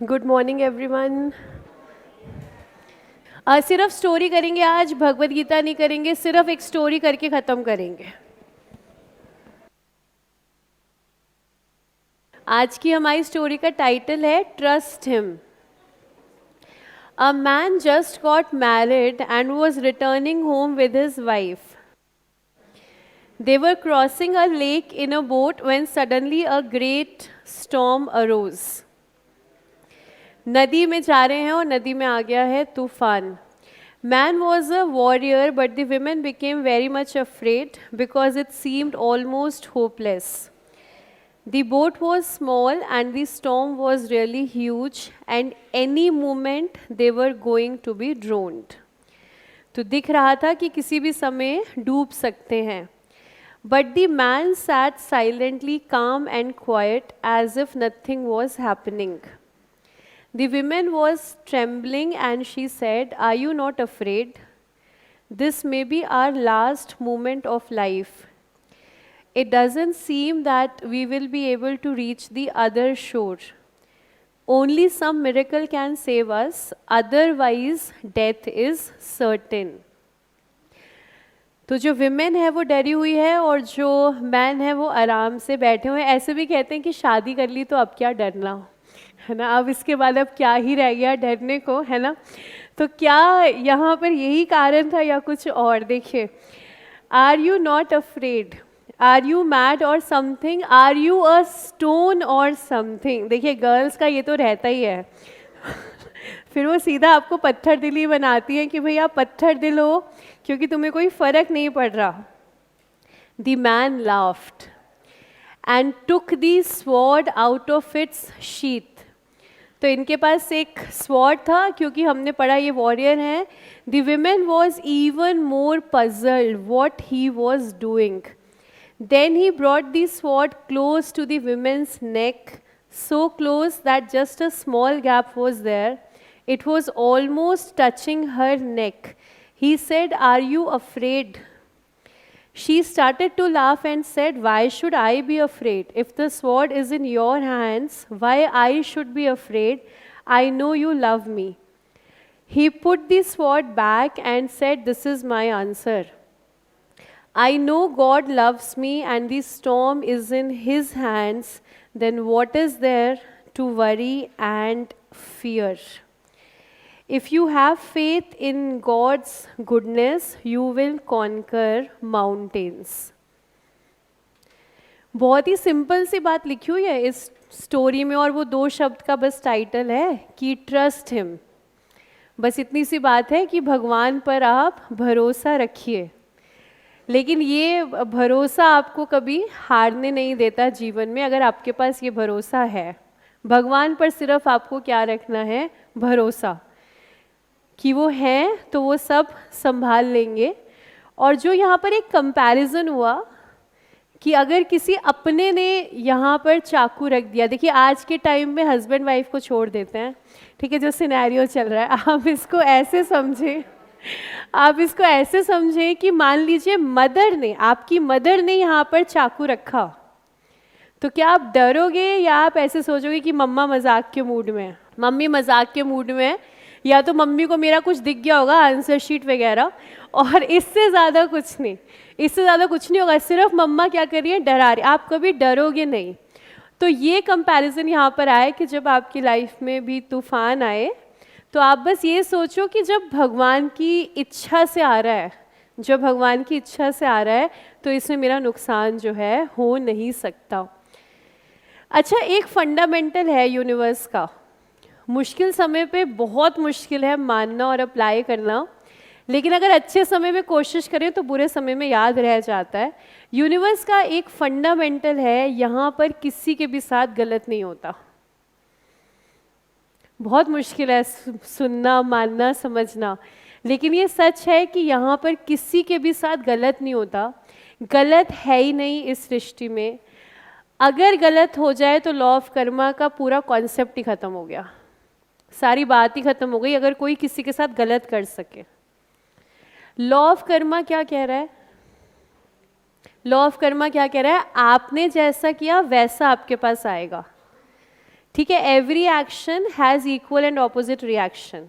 Good morning everyone. सिर्फ story करेंगे आज, भगवत गीता नहीं करेंगे, सिर्फ एक स्टोरी करके ख़त्म करेंगे। आज की हमारी स्टोरी का टाइटल है trust him. A man just got married and was returning home with his wife. They were crossing a lake in a boat when suddenly a great storm arose. नदी में जा रहे हैं और नदी में आ गया है तूफान. Man was a warrior, but the women became very much afraid because it seemed almost hopeless. The boat was small and the storm was really huge, and any moment they were going to be drowned. तो दिख रहा था कि किसी भी समय डूब सकते हैं. But the man sat silently calm and quiet as if nothing was happening. The woman was trembling and she said, "Are you not afraid? This may be our last moment of life. It doesn't seem that we will be able to reach the other shore. Only some miracle can save us, otherwise death is certain." तो जो women है वो डरी हुई है और जो man है वो आराम से बैठे हुए हैं. ऐसे भी कहते हैं कि शादी कर ली तो अब क्या डरना, है ना. अब इसके बाद अब क्या ही रह गया डरने को, है ना. तो क्या यहाँ पर यही कारण था या कुछ और. देखिए, are you not afraid, are you mad or something, are you a stone or something. देखिए, गर्ल्स का ये तो रहता ही है. फिर वो सीधा आपको पत्थर दिली बनाती है कि भाई आप पत्थर दिल हो क्योंकि तुम्हें कोई फर्क नहीं पड़ रहा. The man laughed and took the sword out of its sheath. तो इनके पास एक स्वॉर्ड था क्योंकि हमने पढ़ा ये वॉरियर हैं. The women was even more puzzled what he was doing. Then he brought the sword close to the women's neck, so close that just a small gap was there. It was almost touching her neck. He said, "Are you afraid?" She started to laugh and said, "Why should I be afraid? If the sword is in your hands, why I should be afraid? I know you love me." He put the sword back and said, "This is my answer. I know God loves me and the storm is in His hands. Then what is there to worry and fear? If you have faith in God's goodness, you will conquer mountains." बहुत ही simple सी बात लिखी हुई है इस story में और वो 2 शब्द का बस टाइटल है कि ट्रस्ट हिम. बस इतनी सी बात है कि भगवान पर आप भरोसा रखिए. लेकिन ये भरोसा आपको कभी हारने नहीं देता जीवन में. अगर आपके पास ये भरोसा है, भगवान पर सिर्फ आपको क्या रखना है, भरोसा कि वो हैं तो वो सब संभाल लेंगे. और जो यहाँ पर एक कंपैरिजन हुआ कि अगर किसी अपने ने यहाँ पर चाकू रख दिया. देखिए, आज के टाइम में हस्बैंड वाइफ को छोड़ देते हैं, ठीक है, जो सिनेरियो चल रहा है. आप इसको ऐसे समझें, आप इसको ऐसे समझें कि मान लीजिए मदर ने, आपकी मदर ने यहाँ पर चाकू रखा, तो क्या आप डरोगे या आप ऐसे सोचोगे कि मम्मा मजाक के मूड में है, मम्मी मजाक के मूड में है, या तो मम्मी को मेरा कुछ दिख गया होगा आंसर शीट वगैरह, और इससे ज़्यादा कुछ नहीं, इससे ज़्यादा कुछ नहीं होगा. सिर्फ मम्मा क्या कर रही है, डरा रही. आप कभी डरोगे नहीं. तो ये कंपैरिजन यहाँ पर आए कि जब आपकी लाइफ में भी तूफान आए तो आप बस ये सोचो कि जब भगवान की इच्छा से आ रहा है, जब भगवान की इच्छा से आ रहा है तो इसमें मेरा नुकसान जो है हो नहीं सकता. अच्छा, एक फंडामेंटल है यूनिवर्स का. मुश्किल समय पे बहुत मुश्किल है मानना और अप्लाई करना, लेकिन अगर अच्छे समय में कोशिश करें तो बुरे समय में याद रह जाता है. यूनिवर्स का एक फंडामेंटल है, यहाँ पर किसी के भी साथ गलत नहीं होता. बहुत मुश्किल है सुनना, मानना, समझना, लेकिन ये सच है कि यहाँ पर किसी के भी साथ गलत नहीं होता. गलत है ही नहीं इस सृष्टि में. अगर गलत हो जाए तो लॉ ऑफ कर्मा का पूरा कॉन्सेप्ट ही ख़त्म हो गया, सारी बात ही ख़त्म हो गई. अगर कोई किसी के साथ गलत कर सके, लॉ ऑफ कर्मा क्या कह रहा है, लॉ ऑफ कर्मा क्या कह रहा है, आपने जैसा किया वैसा आपके पास आएगा. ठीक है, every action has equal and opposite reaction.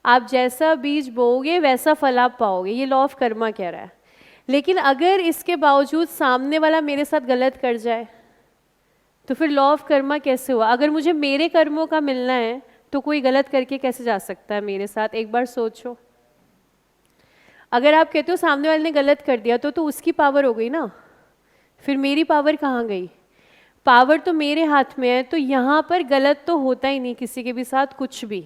आप जैसा बीज बोओगे वैसा फल आप पाओगे, ये लॉ ऑफ कर्मा कह रहा है। लेकिन अगर इसके बावजूद सामने वाला मेरे साथ गलत कर जाए तो फिर लॉ ऑफ कर्मा कैसे हुआ? अगर मुझे मेरे कर्मों का मिलना है तो कोई गलत करके कैसे जा सकता है मेरे साथ? एक बार सोचो। अगर आप कहते हो सामने वाले ने गलत कर दिया तो उसकी पावर हो गई ना, फिर मेरी पावर कहाँ गई? पावर तो मेरे हाथ में है, तो यहाँ पर गलत तो होता ही नहीं किसी के भी साथ कुछ भी।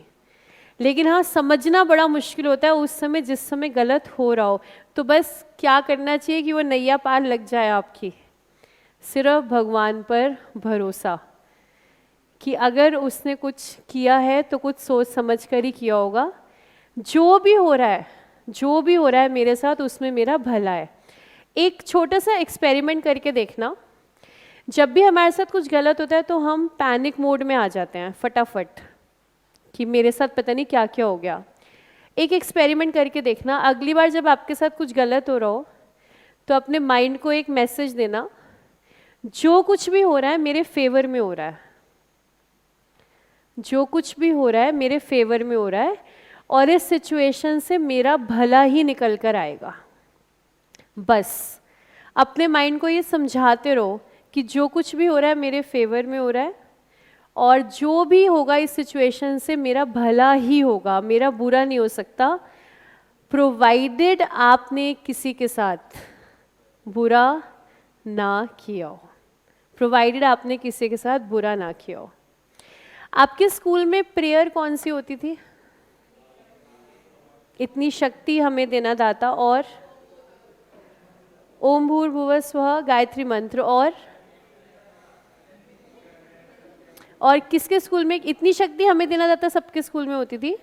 लेकिन हाँ, समझना बड़ा मुश्किल होता है उस समय जिस समय गलत हो रहा हो। तो बस क्या करना चाहिए कि वो नैया पार लग जाए आपकी, सिर्फ भगवान पर भरोसा कि अगर उसने कुछ किया है तो कुछ सोच समझ कर ही किया होगा। जो भी हो रहा है, जो भी हो रहा है मेरे साथ, उसमें मेरा भला है। एक छोटा सा एक्सपेरिमेंट करके देखना, जब भी हमारे साथ कुछ गलत होता है तो हम पैनिक मोड में आ जाते हैं फटाफट कि मेरे साथ पता नहीं क्या क्या हो गया। एक एक्सपेरिमेंट करके देखना, अगली बार जब आपके साथ कुछ गलत हो रहा हो तो अपने माइंड को एक मैसेज देना, जो कुछ भी हो रहा है मेरे फेवर में हो रहा है, जो कुछ भी हो रहा है मेरे फेवर में हो रहा है और इस सिचुएशन से मेरा भला ही निकल कर आएगा। बस अपने माइंड को ये समझाते रहो कि जो कुछ भी हो रहा है मेरे फेवर में हो रहा है और जो भी होगा इस सिचुएशन से मेरा भला ही होगा, मेरा बुरा नहीं हो सकता, प्रोवाइडेड आपने किसी के साथ बुरा ना किया हो। प्रोवाइडेड आपने किसी के साथ बुरा ना किया हो। आपके स्कूल में प्रेयर कौन सी होती थी? इतनी शक्ति हमें देना दाता, और ओम भूर्भुवः स्वः गायत्री मंत्र, और किसके स्कूल में इतनी शक्ति हमें देना दाता? सबके स्कूल में होती थी।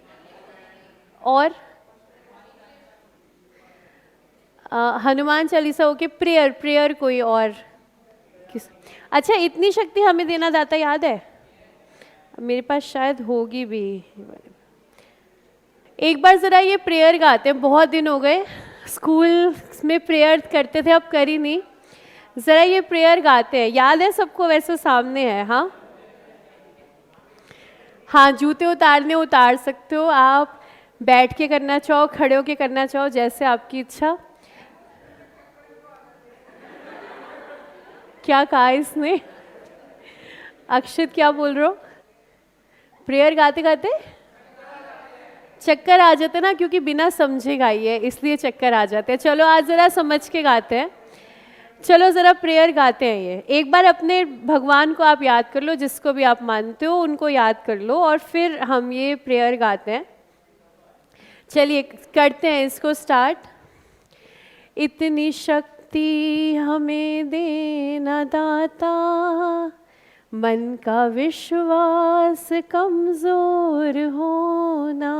और Hanuman Chalisa. Okay, prayer, prayer कोई और किस? अच्छा, इतनी शक्ति हमें देना दाता याद है? मेरे पास शायद होगी भी। एक बार ज़रा ये प्रेयर गाते हैं, बहुत दिन हो गए स्कूल में प्रेयर करते थे, अब कर ही नहीं। ज़रा ये प्रेयर गाते हैं, याद है सबको? वैसे सामने है। हाँ हाँ, जूते उतारने उतार सकते हो आप, बैठ के करना चाहो, खड़े होके करना चाहो, जैसे आपकी इच्छा। क्या कहा इसने? अक्षित क्या बोल रहे हो? प्रेयर गाते गाते चक्कर आ जाते ना, क्योंकि बिना समझे गाई है इसलिए चक्कर आ जाते हैं। चलो आज ज़रा समझ के गाते हैं। चलो ज़रा प्रेयर गाते हैं। ये एक बार अपने भगवान को आप याद कर लो, जिसको भी आप मानते हो उनको याद कर लो, और फिर हम ये प्रेयर गाते हैं। चलिए करते हैं इसको स्टार्ट। इतनी शक्ति हमें देना दाता, मन का विश्वास कमज़ोर होना,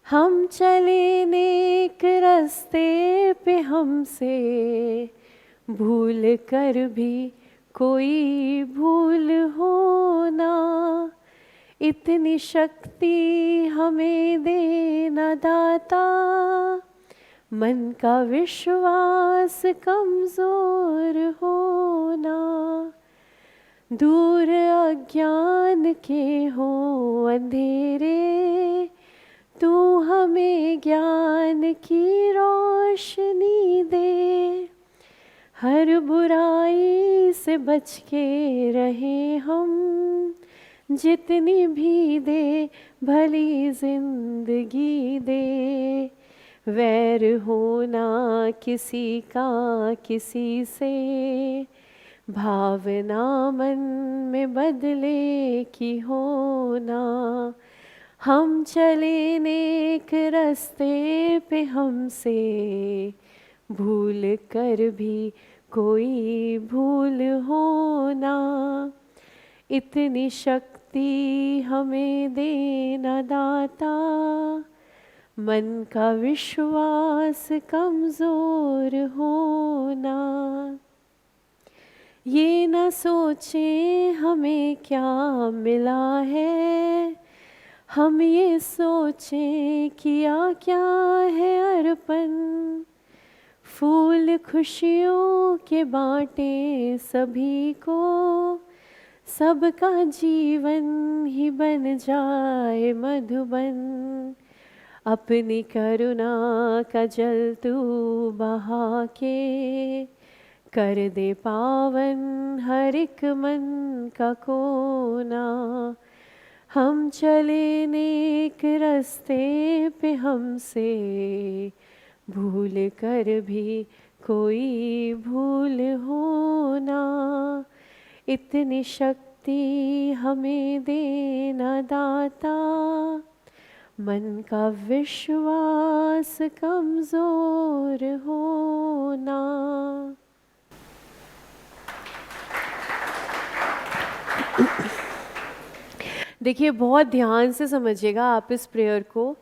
हम चले नेक रास्ते पे हमसे भूल कर भी कोई भूल होना, इतनी शक्ति हमें देना दाता, मन का विश्वास कमज़ोर होना, दूर अज्ञान के हो अंधेरे, तू हमें ज्ञान की रोशनी दे, हर बुराई से बच के रहे हम, जितनी भी दे भली जिंदगी दे, वैर होना किसी का किसी से, भावना मन में बदले की होना, हम चले नेक रास्ते पे हमसे भूल कर भी कोई भूल होना, इतनी शक्ति हमें देना दाता, मन का विश्वास कमज़ोर होना, ये न सोचें हमें क्या मिला है, हम ये सोचें किया क्या है अर्पण, फूल खुशियों के बांटे सभी को, सबका जीवन ही बन जाए मधुबन, अपनी करुणा का जल तू बहा के, कर दे पावन हर एक मन का कोना। हम चले नेक रास्ते पे हमसे भूल कर भी कोई भूल होना, इतनी शक्ति हमें देना दाता, मन का विश्वास कमजोर होना। देखिए बहुत ध्यान से समझिएगा आप इस प्रेयर को।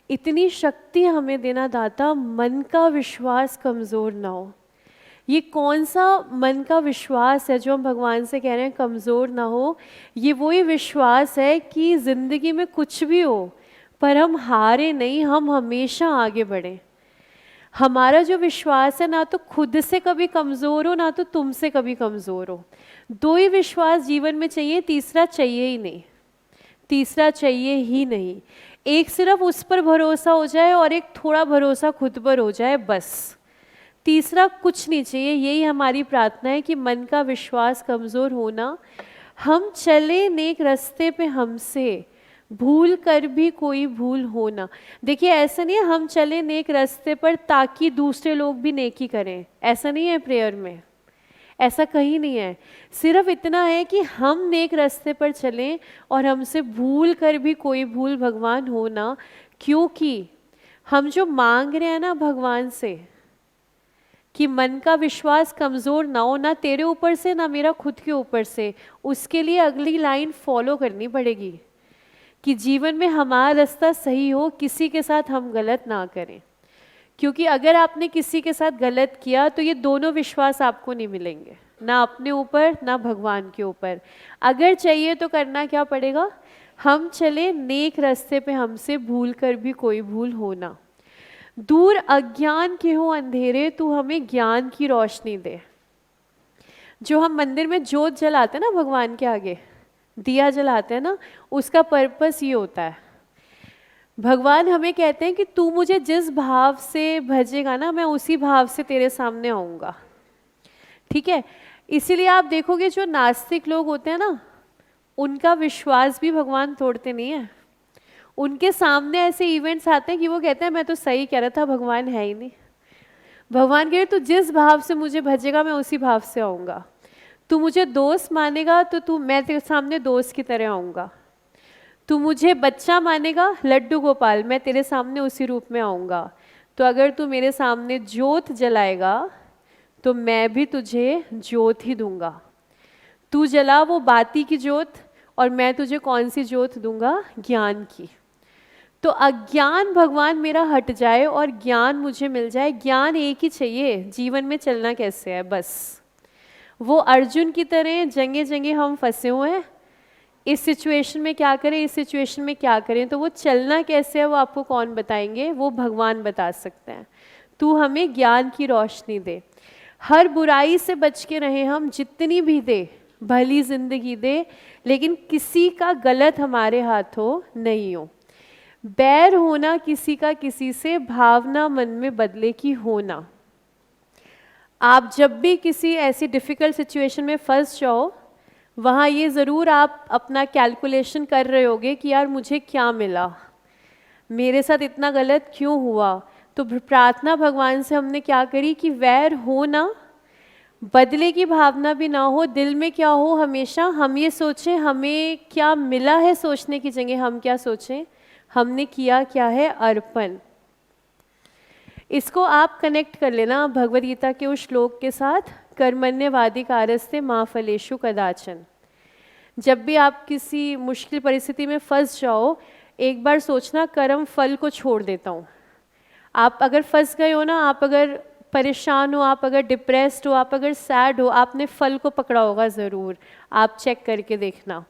इतनी शक्ति हमें देना दाता, मन का विश्वास कमज़ोर ना हो। ये कौन सा मन का विश्वास है जो हम भगवान से कह रहे हैं कमज़ोर ना हो? ये वही विश्वास है कि ज़िंदगी में कुछ भी हो पर हम हारे नहीं, हम हमेशा आगे बढ़ें। हमारा जो विश्वास है ना तो खुद से कभी कमज़ोर हो ना तो तुमसे कभी कमज़ोर हो। दो ही विश्वास जीवन में चाहिए, तीसरा चाहिए ही नहीं, तीसरा चाहिए ही नहीं। एक सिर्फ उस पर भरोसा हो जाए और एक थोड़ा भरोसा खुद पर हो जाए, बस। तीसरा कुछ नहीं चाहिए। यही हमारी प्रार्थना है कि मन का विश्वास कमज़ोर होना, हम चले नेक रास्ते पे हमसे भूल कर भी कोई भूल होना। देखिए ऐसा नहीं है हम चले नेक रास्ते पर ताकि दूसरे लोग भी नेकी करें, ऐसा नहीं है प्रेयर में, ऐसा कहीं नहीं है। सिर्फ इतना है कि हम नेक रास्ते पर चलें और हमसे भूल कर भी कोई भूल भगवान हो ना, क्योंकि हम जो मांग रहे हैं ना भगवान से कि मन का विश्वास कमज़ोर ना हो, ना तेरे ऊपर से ना मेरा खुद के ऊपर से, उसके लिए अगली लाइन फॉलो करनी पड़ेगी कि जीवन में हमारा रास्ता सही हो, किसी के साथ हम गलत ना करें। क्योंकि अगर आपने किसी के साथ गलत किया तो ये दोनों विश्वास आपको नहीं मिलेंगे, ना अपने ऊपर ना भगवान के ऊपर। अगर चाहिए तो करना क्या पड़ेगा? हम चले नेक रास्ते पे हमसे भूल कर भी कोई भूल होना। दूर अज्ञान के हो अंधेरे, तू हमें ज्ञान की रोशनी दे। जो हम मंदिर में जोत जलाते हैं ना, भगवान के आगे दिया जलाते हैं ना, उसका पर्पस ये होता है। भगवान हमें कहते हैं कि तू मुझे जिस भाव से भजेगा ना, मैं उसी भाव से तेरे सामने आऊँगा, ठीक है। इसीलिए आप देखोगे जो नास्तिक लोग होते हैं ना, उनका विश्वास भी भगवान तोड़ते नहीं है। उनके सामने ऐसे इवेंट्स आते हैं कि वो कहते हैं मैं तो सही कह रहा था, भगवान है ही नहीं। भगवान कह रहे तू जिस भाव से मुझे भजेगा मैं उसी भाव से आऊँगा। तू मुझे दोस्त मानेगा तो मैं तेरे सामने दोस्त की तरह आऊँगा। तू मुझे बच्चा मानेगा, लड्डू गोपाल, मैं तेरे सामने उसी रूप में आऊँगा। तो अगर तू मेरे सामने ज्योत जलाएगा तो मैं भी तुझे ज्योत ही दूंगा। तू जला वो बाती की ज्योत और मैं तुझे कौन सी ज्योत दूंगा? ज्ञान की। तो अज्ञान भगवान मेरा हट जाए और ज्ञान मुझे मिल जाए। ज्ञान एक ही चाहिए, जीवन में चलना कैसे है, बस। वो अर्जुन की तरह जंगे जंगे हम फंसे हुए हैं, इस सिचुएशन में क्या करें, इस सिचुएशन में क्या करें। तो वो चलना कैसे है वो आपको कौन बताएंगे? वो भगवान बता सकते हैं। तू हमें ज्ञान की रोशनी दे, हर बुराई से बच के रहे हम, जितनी भी दे, भली जिंदगी दे, लेकिन किसी का गलत हमारे हाथों नहीं हो। बैर होना किसी का किसी से, भावना मन में बदले की होना। आप जब भी किसी ऐसी डिफ़िकल्ट सिचुएशन में फंस जाओ, वहाँ ये ज़रूर आप अपना कैलकुलेशन कर रहे होगे कि यार मुझे क्या मिला, मेरे साथ इतना गलत क्यों हुआ। तो प्रार्थना भगवान से हमने क्या करी कि वैर हो ना, बदले की भावना भी ना हो, दिल में क्या हो, हमेशा हम ये सोचें हमें क्या मिला है, सोचने की जगह हम क्या सोचें, हमने किया क्या है, अर्पण। इसको आप कनेक्ट कर लेना भगवद गीता के उस श्लोक के साथ, कर्मण्यवादी कारस्ते माँ फलेषु कदाचन। जब भी आप किसी मुश्किल परिस्थिति में फंस जाओ, एक बार सोचना कर्म फल को छोड़ देता हूँ। आप अगर फंस गए हो ना, आप अगर परेशान हो, आप अगर डिप्रेस्ड हो, आप अगर सैड हो, आपने फल को पकड़ा होगा ज़रूर। आप चेक करके देखना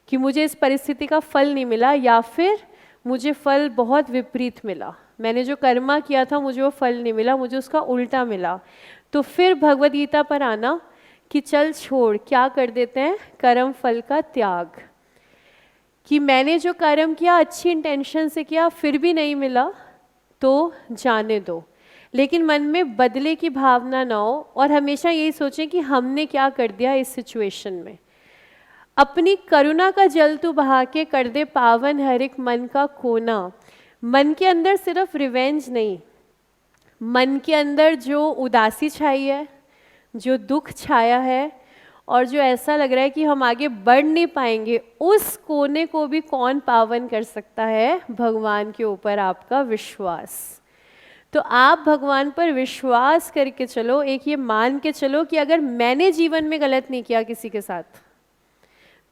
कि मुझे इस परिस्थिति का फल नहीं मिला या फिर मुझे फल बहुत विपरीत मिला, मैंने जो कर्मा किया था मुझे वो फल नहीं मिला, मुझे उसका उल्टा मिला। तो फिर भगवद गीता पर आना कि चल छोड़, क्या कर देते हैं, कर्म फल का त्याग, कि मैंने जो कर्म किया अच्छी इंटेंशन से किया फिर भी नहीं मिला तो जाने दो, लेकिन मन में बदले की भावना ना हो और हमेशा यही सोचें कि हमने क्या कर दिया इस सिचुएशन में। अपनी करुणा का जल तू बहा के कर दे पावन हर एक मन का कोना। मन के अंदर सिर्फ रिवेंज नहीं, मन के अंदर जो उदासी छाई है, जो दुख छाया है और जो ऐसा लग रहा है कि हम आगे बढ़ नहीं पाएंगे, उस कोने को भी कौन पावन कर सकता है, भगवान के ऊपर आपका विश्वास। तो आप भगवान पर विश्वास करके चलो, एक ये मान के चलो कि अगर मैंने जीवन में गलत नहीं किया किसी के साथ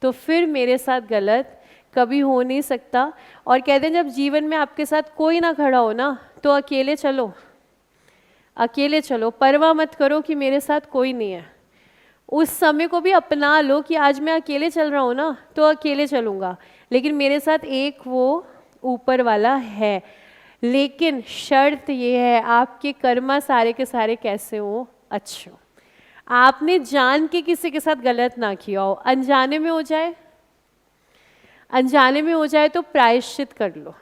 तो फिर मेरे साथ गलत कभी हो नहीं सकता। और कहते हैं जब जीवन में आपके साथ कोई ना खड़ा हो ना तो अकेले चलो, अकेले चलो, परवाह मत करो कि मेरे साथ कोई नहीं है। उस समय को भी अपना लो कि आज मैं अकेले चल रहा हूँ ना तो अकेले चलूँगा, लेकिन मेरे साथ एक वो ऊपर वाला है। लेकिन शर्त ये है आपके कर्मा सारे के सारे कैसे हो, अच्छे हो। आपने जान के किसी के साथ गलत ना किया हो, अनजाने में हो जाए, अनजाने में हो जाए तो प्रायश्चित कर लो,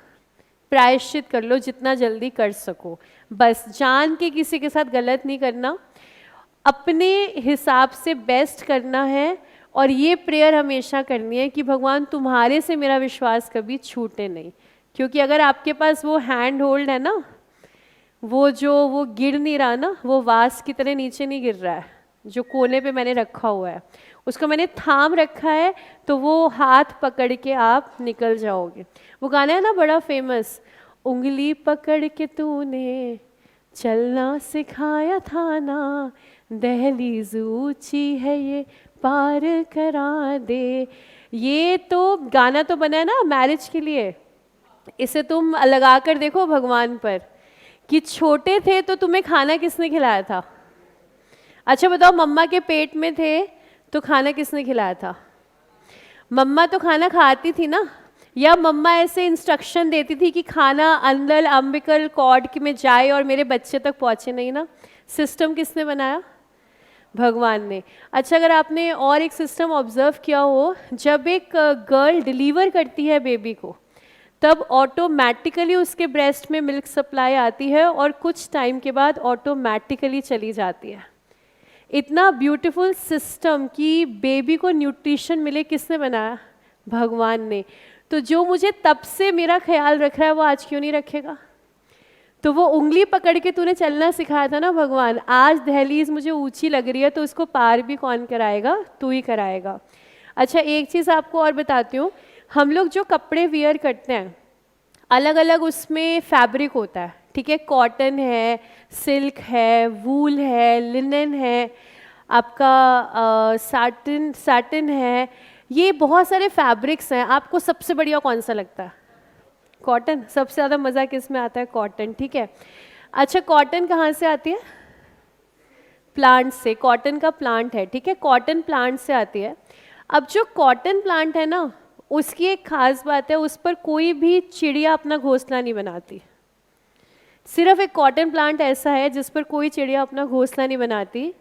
प्रायश्चित कर लो जितना जल्दी कर सको। बस जान के किसी के साथ गलत नहीं करना, अपने हिसाब से बेस्ट करना है। और ये प्रेयर हमेशा करनी है कि भगवान तुम्हारे से मेरा विश्वास कभी छूटे नहीं, क्योंकि अगर आपके पास वो हैंड होल्ड है ना, वो गिर नहीं रहा ना, वो वास की तरह नीचे नहीं गिर रहा है, जो कोने पे मैंने रखा हुआ है उसको मैंने थाम रखा है, तो वो हाथ पकड़ के आप निकल जाओगे। वो गाना है ना बड़ा फेमस, उंगली पकड़ के तूने चलना सिखाया था ना, दहलीज ऊंची है ये पार करा दे। ये तो गाना तो बना है ना मैरिज के लिए, इसे तुम लगा कर देखो भगवान पर कि छोटे थे तो तुम्हें खाना किसने खिलाया था। अच्छा बताओ, मम्मा के पेट में थे तो खाना किसने खिलाया था? मम्मा तो खाना खाती थी ना, या मम्मा ऐसे इंस्ट्रक्शन देती थी कि खाना अंदर अम्बिकल कॉर्ड में जाए और मेरे बच्चे तक पहुँचे नहीं ना। सिस्टम किसने बनाया? भगवान ने। अच्छा, अगर आपने और एक सिस्टम ऑब्जर्व किया हो, जब एक गर्ल डिलीवर करती है बेबी को तब ऑटोमेटिकली उसके ब्रेस्ट में मिल्क सप्लाई आती है और कुछ टाइम के बाद ऑटोमेटिकली चली जाती है। इतना ब्यूटीफुल सिस्टम कि बेबी को न्यूट्रिशन मिले, किसने बनाया? भगवान ने। तो जो मुझे तब से मेरा ख्याल रख रहा है वो आज क्यों नहीं रखेगा? तो वो उंगली पकड़ के तूने चलना सिखाया था ना भगवान, आज दहलीज मुझे ऊंची लग रही है तो उसको पार भी कौन कराएगा? तू ही कराएगा। अच्छा, एक चीज़ आपको और बताती हूँ, हम लोग जो कपड़े वियर करते हैं अलग अलग उसमें फैब्रिक होता है, ठीक है, कॉटन है, सिल्क है, वूल है, लिनन है, आपका सैटिन है, ये बहुत सारे फैब्रिक्स हैं। आपको सबसे बढ़िया कौन सा लगता है? कॉटन। सबसे ज़्यादा मज़ा किस में आता है? कॉटन, ठीक है। अच्छा, कॉटन कहाँ से आती है? प्लांट से। कॉटन का प्लांट है, ठीक है, कॉटन प्लांट से आती है। अब जो कॉटन प्लांट है ना, उसकी एक खास बात है, उस पर कोई भी चिड़िया अपना घोंसला नहीं बनाती। सिर्फ एक कॉटन प्लांट ऐसा है जिस पर कोई चिड़िया अपना घोंसला नहीं बनाती।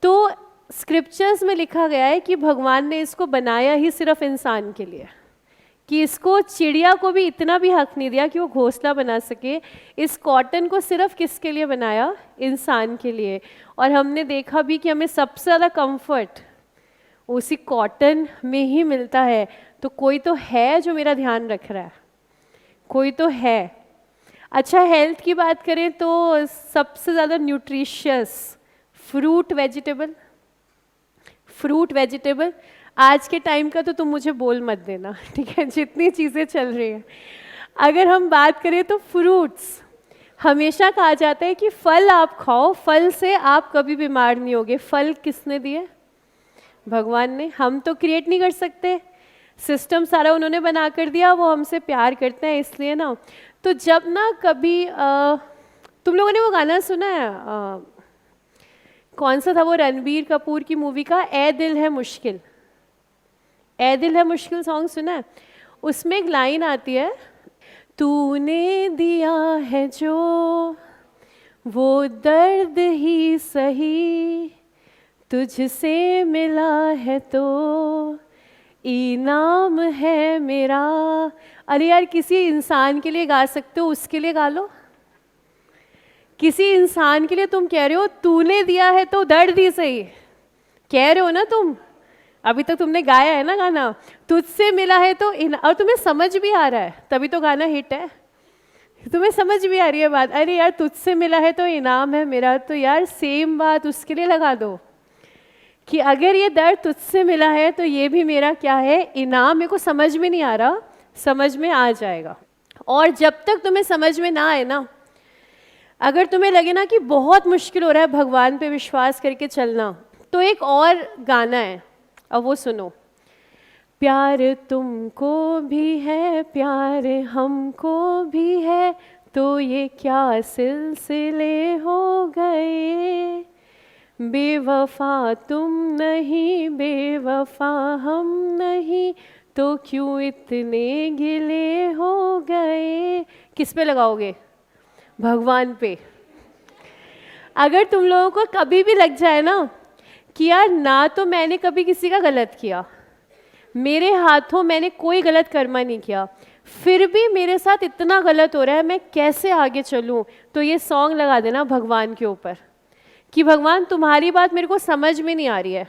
तो स्क्रिप्चर्स में लिखा गया है कि भगवान ने इसको बनाया ही सिर्फ इंसान के लिए, कि इसको चिड़िया को भी इतना भी हक नहीं दिया कि वो घोंसला बना सके। इस कॉटन को सिर्फ किसके लिए बनाया? इंसान के लिए। और हमने देखा भी कि हमें सबसे ज़्यादा कंफर्ट उसी कॉटन में ही मिलता है। तो कोई तो है जो मेरा ध्यान रख रहा है, कोई तो है। अच्छा, हेल्थ की बात करें तो सबसे ज़्यादा nutritious fruit vegetable, fruit vegetable. आज के टाइम का तो तुम मुझे बोल मत देना, ठीक है, जितनी चीज़ें चल रही हैं। अगर हम बात करें तो फ्रूट्स, हमेशा कहा जाता है कि फल आप खाओ, फल से आप कभी बीमार नहीं होगे। फल किसने दिए? भगवान ने। हम तो क्रिएट नहीं कर सकते, सिस्टम सारा उन्होंने बना कर दिया, वो हमसे प्यार करते हैं इसलिए ना। तो जब ना कभी तुम लोगों ने वो गाना सुना है, कौन सा था वो, रणबीर कपूर की मूवी का, ए दिल है मुश्किल, ए दिल है मुश्किल सॉन्ग सुना है? उसमें एक लाइन आती है, तूने दिया है जो वो दर्द ही सही, तुझसे मिला है तो इनाम है मेरा। अरे यार, किसी इंसान के लिए गा सकते हो, उसके लिए गा लो। किसी इंसान के लिए तुम कह रहे हो तूने दिया है तो दर्द ही सही, कह रहे हो ना तुम। अभी तक तुमने गाया है ना गाना, तुझसे मिला है तो और तुम्हें समझ भी आ रहा है, तभी तो गाना हिट है। तुम्हें समझ भी आ रही है बात। अरे यार, तुझसे मिला है तो इनाम है मेरा, तो यार सेम बात उसके लिए लगा दो कि अगर ये दर्द तुझसे मिला है तो ये भी मेरा क्या है, इनाम। मेरे को समझ में नहीं आ रहा, समझ में आ जाएगा। और जब तक तुम्हें समझ में ना आए ना, अगर तुम्हें लगे ना कि बहुत मुश्किल हो रहा है भगवान पे विश्वास करके चलना, तो एक और गाना है, अब वो सुनो। प्यार तुमको भी है, प्यार हमको भी है, तो ये क्या सिलसिले हो गए। बेवफा तुम नहीं, बेवफा हम नहीं, तो क्यों इतने गिले हो गए। किस पे लगाओगे? भगवान पे। अगर तुम लोगों को कभी भी लग जाए ना कि यार ना तो मैंने कभी किसी का गलत किया, मेरे हाथों मैंने कोई गलत कर्मा नहीं किया, फिर भी मेरे साथ इतना गलत हो रहा है, मैं कैसे आगे चलूं, तो ये सॉन्ग लगा देना भगवान के ऊपर कि भगवान तुम्हारी बात मेरे को समझ में नहीं आ रही है,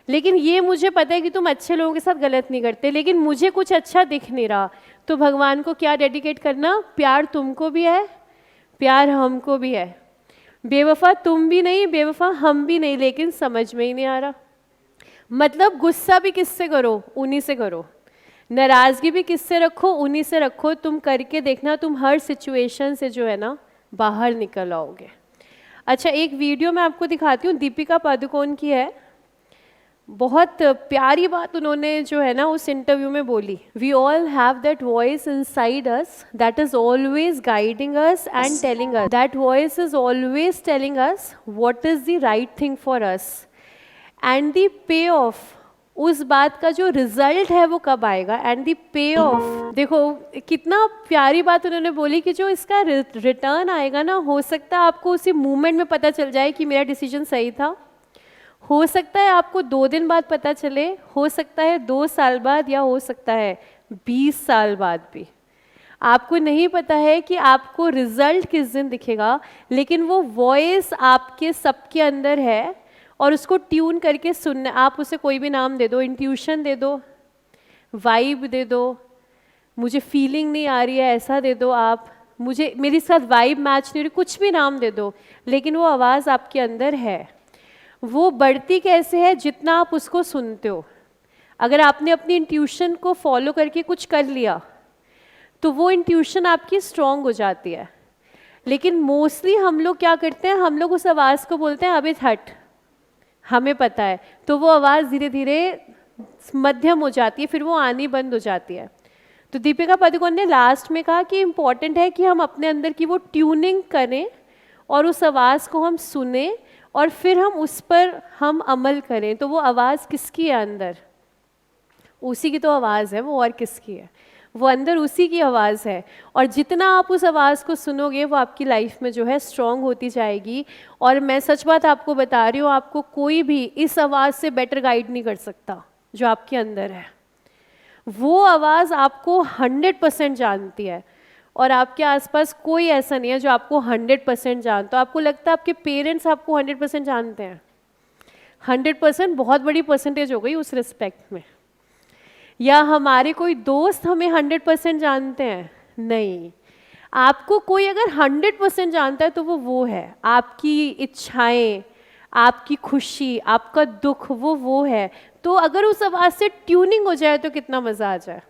लेकिन ये मुझे पता है कि तुम अच्छे लोगों के साथ गलत नहीं करते, लेकिन मुझे कुछ अच्छा दिख नहीं रहा। तो भगवान को क्या डेडिकेट करना? प्यार तुमको भी है, प्यार हमको भी है। बेवफा तुम भी नहीं, बेवफा हम भी नहीं, लेकिन समझ में ही नहीं आ रहा। मतलब गुस्सा भी किससे करो? उन्हीं से करो। नाराज़गी भी किससे रखो? उन्हीं से रखो। तुम करके देखना, तुम हर सिचुएशन से जो है ना बाहर निकल आओगे। अच्छा, एक वीडियो मैं आपको दिखाती हूँ, दीपिका पादुकोण की है। बहुत प्यारी बात उन्होंने जो है ना उस इंटरव्यू में बोली। We all have that voice inside us that is always guiding us and telling us, that voice is always telling us what is the right thing for us, and the payoff, उस बात का जो result है वो कब आएगा, and the पे of. देखो कितना प्यारी बात उन्होंने बोली कि जो इसका रिटर्न आएगा ना, हो सकता है आपको उसी मोमेंट में पता चल जाए कि मेरा डिसीजन सही था, हो सकता है आपको 2 दिन बाद पता चले, हो सकता है 2 साल बाद, या हो सकता है 20 साल बाद भी। आपको नहीं पता है कि आपको रिजल्ट किस दिन दिखेगा, लेकिन वो वॉइस आपके सबके अंदर है और उसको ट्यून करके सुनना। आप उसे कोई भी नाम दे दो, इंट्यूशन दे दो, वाइब दे दो, मुझे फीलिंग नहीं आ रही है ऐसा दे दो, आप मुझे मेरे साथ वाइब मैच नहीं हो रही, कुछ भी नाम दे दो, लेकिन वो आवाज़ आपके अंदर है। वो बढ़ती कैसे है? जितना आप उसको सुनते हो। अगर आपने अपनी इंट्यूशन को फॉलो करके कुछ कर लिया तो वो इंट्यूशन आपकी स्ट्रॉन्ग हो जाती है। लेकिन मोस्टली हम लोग क्या करते हैं, हम लोग उस आवाज़ को बोलते हैं अबे हट, हमें पता है, तो वो आवाज़ धीरे धीरे मध्यम हो जाती है, फिर वो आनी बंद हो जाती है। तो दीपिका पादुकोण ने लास्ट में कहा कि इम्पॉर्टेंट है कि हम अपने अंदर की वो ट्यूनिंग करें और उस आवाज़ को हम सुने और फिर हम उस पर हम अमल करें। तो वो आवाज़ किसकी है अंदर? उसी की तो आवाज़ है वो, और किसकी है? वो अंदर उसी की आवाज़ है। और जितना आप उस आवाज़ को सुनोगे वो आपकी लाइफ में जो है स्ट्रॉन्ग होती जाएगी। और मैं सच बात आपको बता रही हूँ, आपको कोई भी इस आवाज़ से बेटर गाइड नहीं कर सकता जो आपके अंदर है। वो आवाज़ आपको 100% जानती है और आपके आसपास कोई ऐसा नहीं है जो आपको 100% जानता। आपको लगता है आपके पेरेंट्स आपको 100% जानते हैं? 100% बहुत बड़ी परसेंटेज हो गई उस रिस्पेक्ट में। या हमारे कोई दोस्त हमें 100% जानते हैं? नहीं। आपको कोई अगर 100% जानता है तो वो है आपकी इच्छाएं, आपकी खुशी, आपका दुख, वो है। तो अगर उस आवाज़ से ट्यूनिंग हो जाए तो कितना मज़ा आ जाए।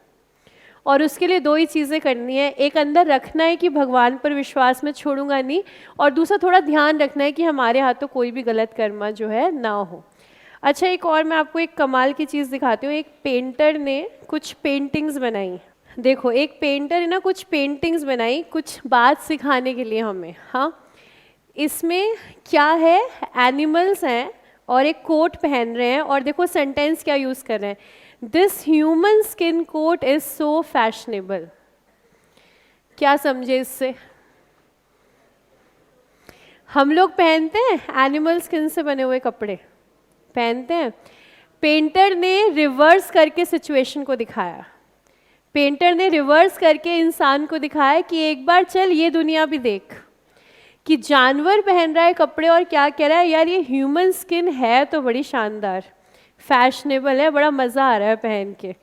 और उसके लिए 2 ही चीज़ें करनी है, एक अंदर रखना है कि भगवान पर विश्वास मैं छोड़ूंगा नहीं, और दूसरा थोड़ा ध्यान रखना है कि हमारे हाथों कोई भी गलत कर्म जो है ना हो। अच्छा, एक और मैं आपको एक कमाल की चीज़ दिखाती हूँ। एक पेंटर ने कुछ पेंटिंग्स बनाई। देखो, एक पेंटर ने ना कुछ पेंटिंग्स बनाई कुछ बात सिखाने के लिए हमें। हाँ, इसमें क्या है, एनिमल्स हैं और एक कोट पहन रहे हैं, और देखो सेंटेंस क्या यूज़ कर रहे हैं, this human skin coat is so fashionable. क्या समझे इससे? हम लोग पहनते हैं एनिमल स्किन से बने हुए कपड़े, पहनते हैं। पेंटर ने रिवर्स करके सिचुएशन को दिखाया, पेंटर ने रिवर्स करके इंसान को दिखाया कि एक बार चल ये दुनिया भी देख कि जानवर पहन रहा है कपड़े और क्या कह रहा है, यार ये ह्यूमन स्किन है तो बड़ी शानदार, फैशनेबल है, बड़ा मज़ा आ रहा है पहन के।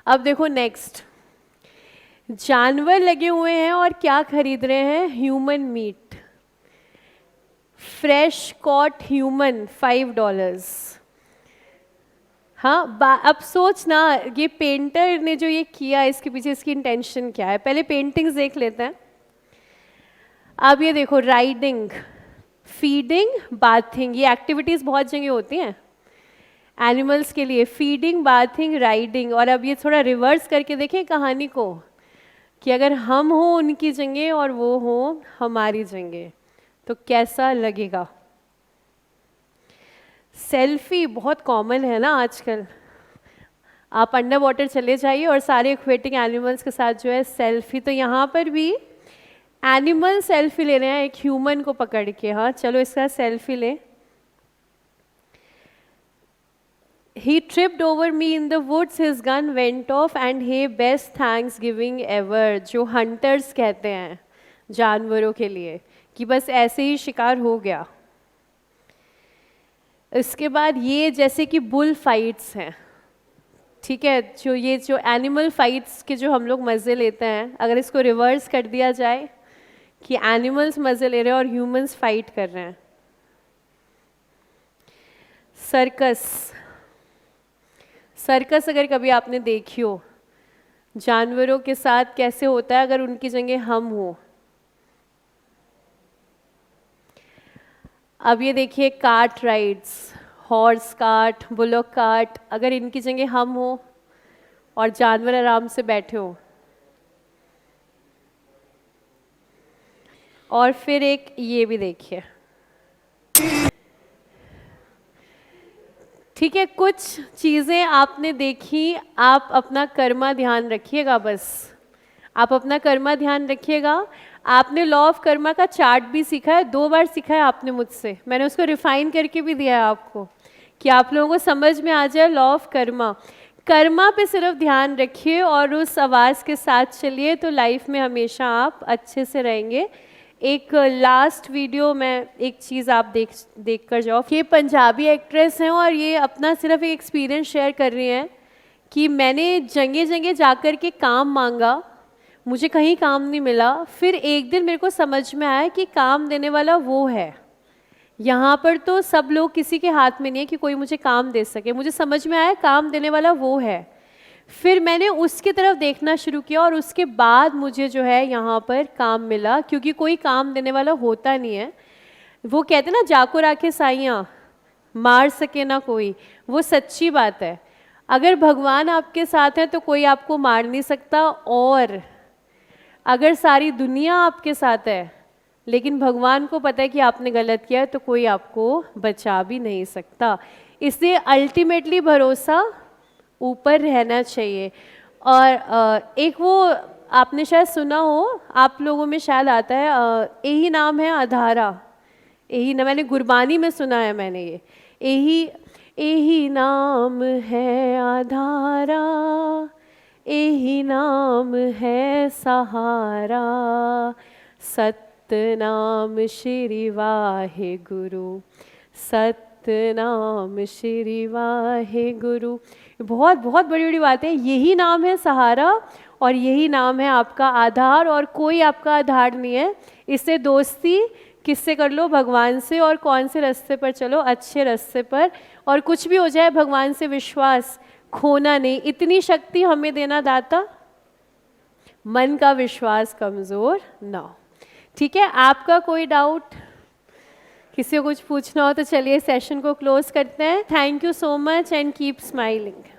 अब देखो नेक्स्ट, जानवर लगे हुए हैं और क्या खरीद रहे हैं, human meat, fresh caught human $5। हाँ, अब सोच ना, ये पेंटर ने जो ये किया इसके पीछे इसकी इंटेंशन क्या है। पहले पेंटिंग्स देख लेते हैं। अब ये देखो, राइडिंग, फीडिंग, बाथिंग, ये एक्टिविटीज़ बहुत जगह होती हैं एनिमल्स के लिए, फीडिंग, बाथिंग, राइडिंग। और अब ये थोड़ा रिवर्स करके देखें कहानी को कि अगर हम हो उनकी जगह और वो हो हमारी जगह तो कैसा लगेगा। सेल्फी बहुत कॉमन है ना आजकल, आप अंडर वाटर चले जाइए और सारे एक्वेटिक एनिमल्स के साथ जो है सेल्फी, तो यहाँ पर भी एनिमल सेल्फी ले रहे हैं एक ह्यूमन को पकड़ के। हाँ चलो इसका सेल्फी ले। He tripped over me in the woods, his gun went off and hey best thanksgiving ever, जो हंटर्स कहते हैं जानवरों के लिए कि बस ऐसे ही शिकार हो गया। इसके बाद ये जैसे कि बुल फाइट्स हैं, ठीक है, जो ये जो एनिमल फाइट्स के जो हम लोग मज़े लेते हैं, अगर इसको रिवर्स कर दिया जाए कि एनिमल्स मज़े ले रहे हैं और ह्यूमंस फाइट कर रहे हैं। सर्कस, सर्कस अगर कभी आपने देखी हो, जानवरों के साथ कैसे होता है अगर उनकी जगह हम हो। अब ये देखिए cart rides, horse cart, bullock cart, अगर इनकी जगह हम हो और जानवर आराम से बैठे हो। और फिर एक ये भी देखिए, ठीक है, कुछ चीज़ें आपने देखी, आप अपना कर्मा ध्यान रखिएगा, बस आप अपना कर्मा ध्यान रखिएगा। आपने लॉ ऑफ कर्मा का चार्ट भी सीखा है, 2 बार सीखा है आपने मुझसे, मैंने उसको रिफाइन करके भी दिया है आपको कि आप लोगों को समझ में आ जाए लॉ ऑफ कर्मा। कर्मा पे सिर्फ ध्यान रखिए और उस आवाज़ के साथ चलिए तो लाइफ में हमेशा आप अच्छे से रहेंगे। एक लास्ट वीडियो में एक चीज़ आप देख कर जाओ। ये पंजाबी एक्ट्रेस हैं और ये अपना सिर्फ एक एक्सपीरियंस शेयर कर रही हैं कि मैंने जगह जगह जाकर के काम मांगा, मुझे कहीं काम नहीं मिला, फिर एक दिन मेरे को समझ में आया कि काम देने वाला वो है। यहाँ पर तो सब लोग किसी के हाथ में नहीं है कि कोई मुझे काम दे सके, मुझे समझ में आया काम देने वाला वो है। फिर मैंने उसकी तरफ देखना शुरू किया और उसके बाद मुझे जो है यहाँ पर काम मिला, क्योंकि कोई काम देने वाला होता नहीं है। वो कहते ना, जाको राखे साइयाँ मार सके ना कोई, वो सच्ची बात है। अगर भगवान आपके साथ है तो कोई आपको मार नहीं सकता, और अगर सारी दुनिया आपके साथ है लेकिन भगवान को पता है कि आपने गलत किया है तो कोई आपको बचा भी नहीं सकता। इसलिए अल्टीमेटली भरोसा ऊपर रहना चाहिए। और एक वो आपने शायद सुना हो, आप लोगों में शायद आता है, यही नाम है अधारा, यही ना, मैंने गुरबानी में सुना है मैंने, ये यही नाम है आधारा, यही नाम है सहारा, सतनाम श्री वाहे गुरु, सतनाम श्री वाहे गुरु। बहुत बहुत बड़ी बड़ी बात है। यही नाम है सहारा और यही नाम है आपका आधार, और कोई आपका आधार नहीं है। इससे दोस्ती किससे कर लो? भगवान से। और कौन से रास्ते पर चलो? अच्छे रास्ते पर। और कुछ भी हो जाए भगवान से विश्वास खोना नहीं। इतनी शक्ति हमें देना दाता, मन का विश्वास कमज़ोर ना हो। ठीक है, आपका कोई डाउट, किसी को कुछ पूछना हो तो चलिए सेशन को क्लोज करते हैं। Thank you so much and keep smiling.